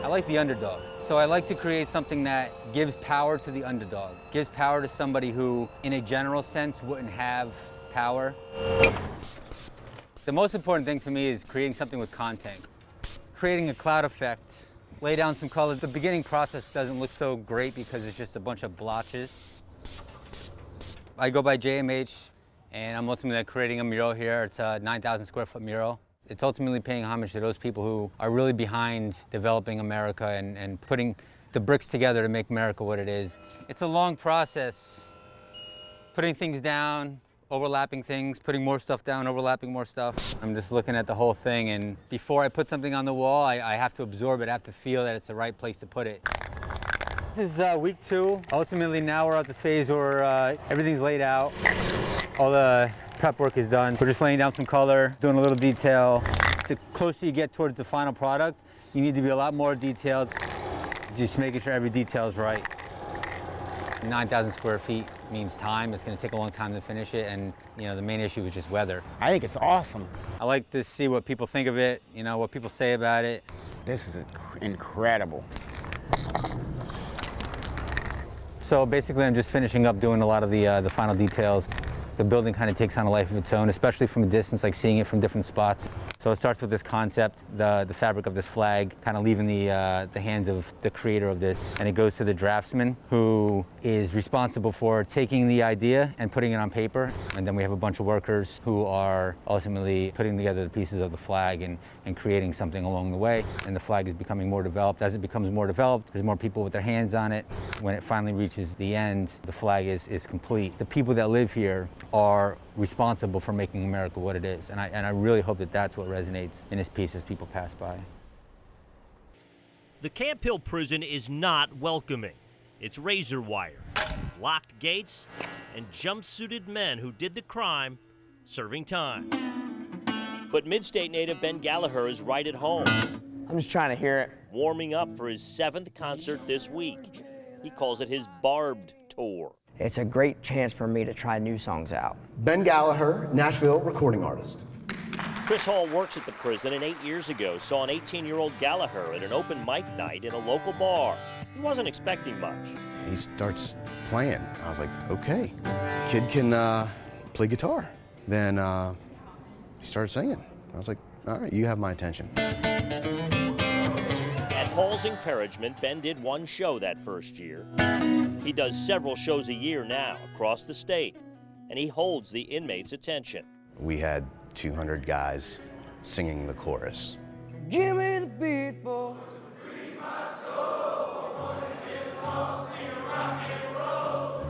like the underdog. So I like to create something that gives power to the underdog, gives power to somebody who, in a general sense, wouldn't have power. The most important thing to me is creating something with content, creating a cloud effect, lay down some colors. The beginning process doesn't look so great because it's just a bunch of blotches. I go by JMH, and I'm ultimately creating a mural here. It's a 9,000 square foot mural. It's ultimately paying homage to those people who are really behind developing America and putting the bricks together to make America what it is. It's a long process, putting things down, overlapping things, putting more stuff down, overlapping more stuff. I'm just looking at the whole thing, and before I put something on the wall, I have to absorb it, I have to feel that it's the right place to put it. This is week 2. Ultimately, now we're at the phase where everything's laid out. All the prep work is done. We're just laying down some color, doing a little detail. The closer you get towards the final product, you need to be a lot more detailed. Just making sure every detail is right. 9,000 square feet means time. It's going to take a long time to finish it, and the main issue is just weather. I think it's awesome. I like to see what people think of it, what people say about it. This is incredible. So basically, I'm just finishing up doing a lot of the final details. The building kind of takes on a life of its own, especially from a distance, like seeing it from different spots. So it starts with this concept, the fabric of this flag, kind of leaving the hands of the creator of this, and it goes to the draftsman, who is responsible for taking the idea and putting it on paper. And then we have a bunch of workers who are ultimately putting together the pieces of the flag and creating something along the way. And the flag is becoming more developed. As it becomes more developed, there's more people with their hands on it. When it finally reaches the end, the flag is complete. The people that live here are responsible for making America what it is. And I really hope that that's what resonates in this piece as people pass by. The Camp Hill prison is not welcoming. It's razor wire, locked gates, and jumpsuited men who did the crime serving time. But Mid-State native Ben Gallagher is right at home. I'm just trying to hear it. Warming up for his 7th concert this week. He calls it his Barbed Tour. It's a great chance for me to try new songs out. Ben Gallagher, Nashville recording artist. Chris Hall works at the prison, and 8 years ago saw an 18-year-old Gallagher at an open mic night in a local bar. He wasn't expecting much. He starts playing. I was like, okay, kid can play guitar. Then he started singing. I was like, all right, you have my attention. At Hall's encouragement, Ben did one show that first year. He does several shows a year now across the state, and he holds the inmates' attention. We had 200 guys singing the chorus. Give me the beat, boys.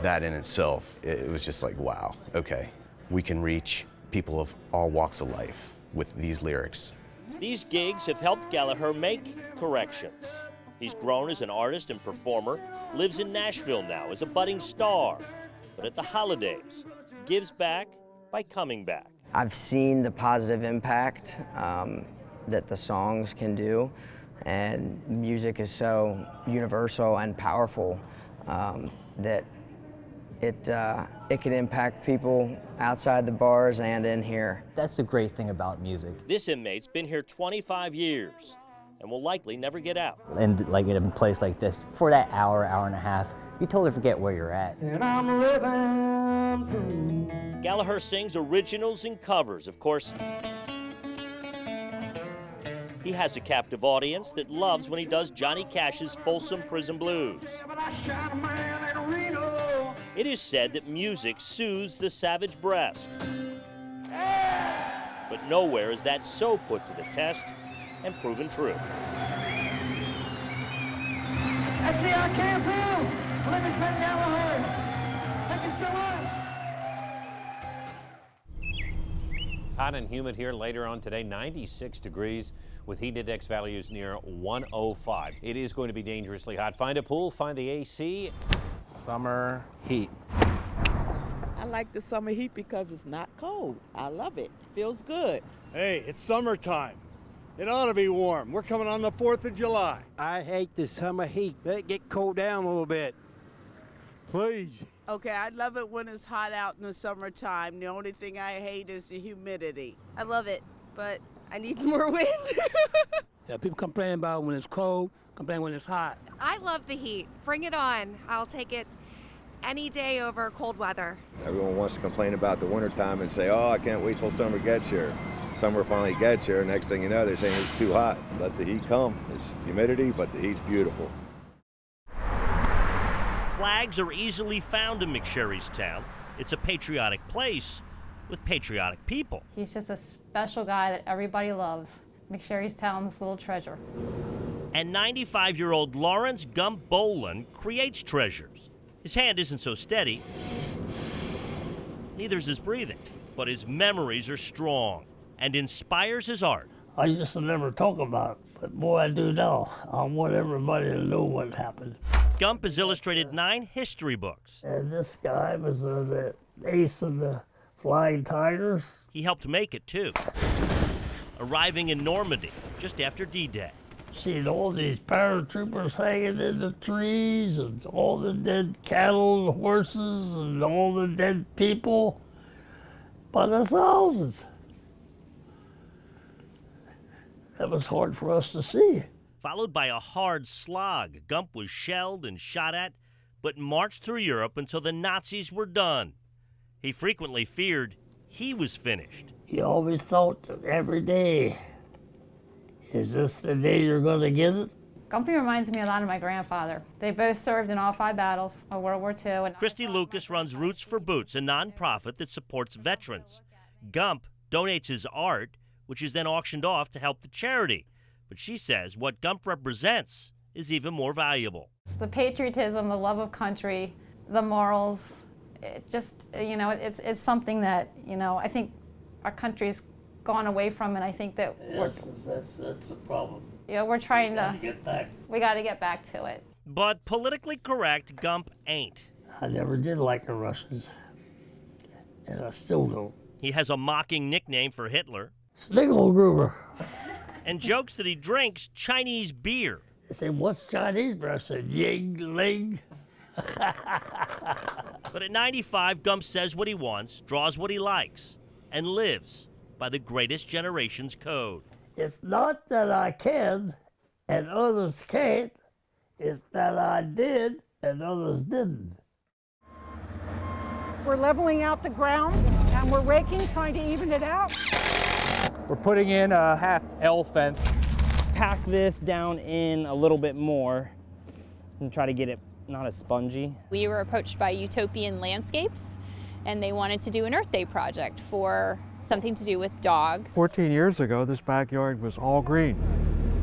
That in itself, it was just like, wow, okay, we can reach people of all walks of life with these lyrics. These gigs have helped Gallagher make corrections. He's grown as an artist and performer, lives in Nashville now as a budding star, but at the holidays, gives back by coming back. I've seen the positive impact that the songs can do, and music is so universal and powerful that it can impact people outside the bars and in here. That's the great thing about music. This inmate's been here 25 years and will likely never get out. And like in a place like this, for that hour, hour and a half, you totally forget where you're at. And I'm living through. Gallagher sings originals and covers, of course. He has a captive audience that loves when he does Johnny Cash's Folsom Prison Blues. It is said that music soothes the savage breast. But nowhere is that so put to the test and proven true. I see our Camp Hill. My name is Ben Gallagher. Thank you so much. Hot and humid here later on today, 96 degrees with heat index values near 105. It is going to be dangerously hot. Find a pool, find the AC. Summer heat. I like the summer heat because it's not cold. I love it. Feels good. Hey, it's summertime. It ought to be warm. We're coming on the 4th of July. I hate the summer heat. Let it get cooled down a little bit. Please. Okay, I love it when it's hot out in the summertime. The only thing I hate is the humidity. I love it, but I need more wind. People complain about when it's cold, complain when it's hot. I love the heat. Bring it on. I'll take it any day over cold weather. Everyone wants to complain about the wintertime and say, oh, I can't wait till summer gets here. Summer finally gets here, next thing you know, they're saying it's too hot. Let the heat come. It's humidity, but the heat's beautiful. Flags are easily found in McSherrystown. It's a patriotic place with patriotic people. He's just a special guy that everybody loves. McSherrystown's little treasure. And 95-year-old Lawrence Gump Boland creates treasures. His hand isn't so steady. Neither's his breathing. But his memories are strong and inspires his art. I used to never talk about it, but boy, I do now. I want everybody to know what happened. Gump has illustrated 9 history books. And this guy was the ace of the Flying Tigers. He helped make it, too. Arriving in Normandy just after D-Day. Seeing all these paratroopers hanging in the trees and all the dead cattle and horses and all the dead people by the thousands. That was hard for us to see. Followed by a hard slog, Gump was shelled and shot at, but marched through Europe until the Nazis were done. He frequently feared he was finished. You always thought that every day, is this the day you're going to get it? Gumpy reminds me a lot of my grandfather. They both served in all 5 battles of World War II. And Christy Lucas runs Roots for Boots, a nonprofit that supports veterans. Gump donates his art, which is then auctioned off to help the charity. But she says what Gump represents is even more valuable. It's the patriotism, the love of country, the morals. It just, it's something that, I think our country's gone away from, and I think that that's a problem. We're trying to get back. We got to get back to it. But politically correct, Gump ain't. I never did like the Russians, and I still don't. He has a mocking nickname for Hitler. Snickelgruber. And jokes that he drinks Chinese beer. They say, what's Chinese beer? I said, Ying Ling. But at 95, Gump says what he wants, draws what he likes, and lives by the greatest generation's code. It's not that I can and others can't. It's that I did and others didn't. We're leveling out the ground and we're raking, trying to even it out. We're putting in a half L fence. Pack this down in a little bit more and try to get it not as spongy. We were approached by Utopian Landscapes, and they wanted to do an Earth Day project for something to do with dogs. 14 years ago, this backyard was all green.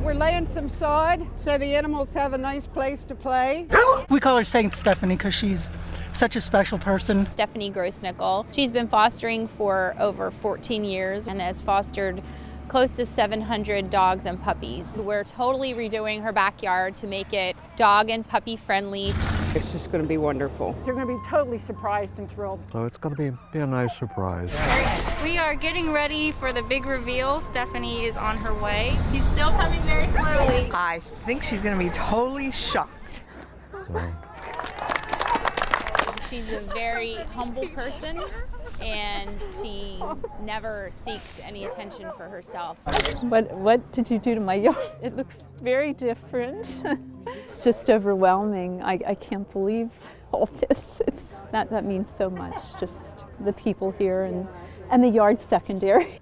We're laying some sod so the animals have a nice place to play. We call her Saint Stephanie because she's such a special person. Stephanie Grossnickel. She's been fostering for over 14 years and has fostered close to 700 dogs and puppies. We're totally redoing her backyard to make it dog and puppy friendly. It's just going to be wonderful. They're going to be totally surprised and thrilled. So it's going to be a nice surprise. We are getting ready for the big reveal. Stephanie is on her way. She's still coming very slowly. I think she's going to be totally shocked. So. She's a very humble person, and she never seeks any attention for herself. What did you do to my yard? It looks very different. It's just overwhelming. I can't believe all this. That means so much, just the people here and the yard secondary.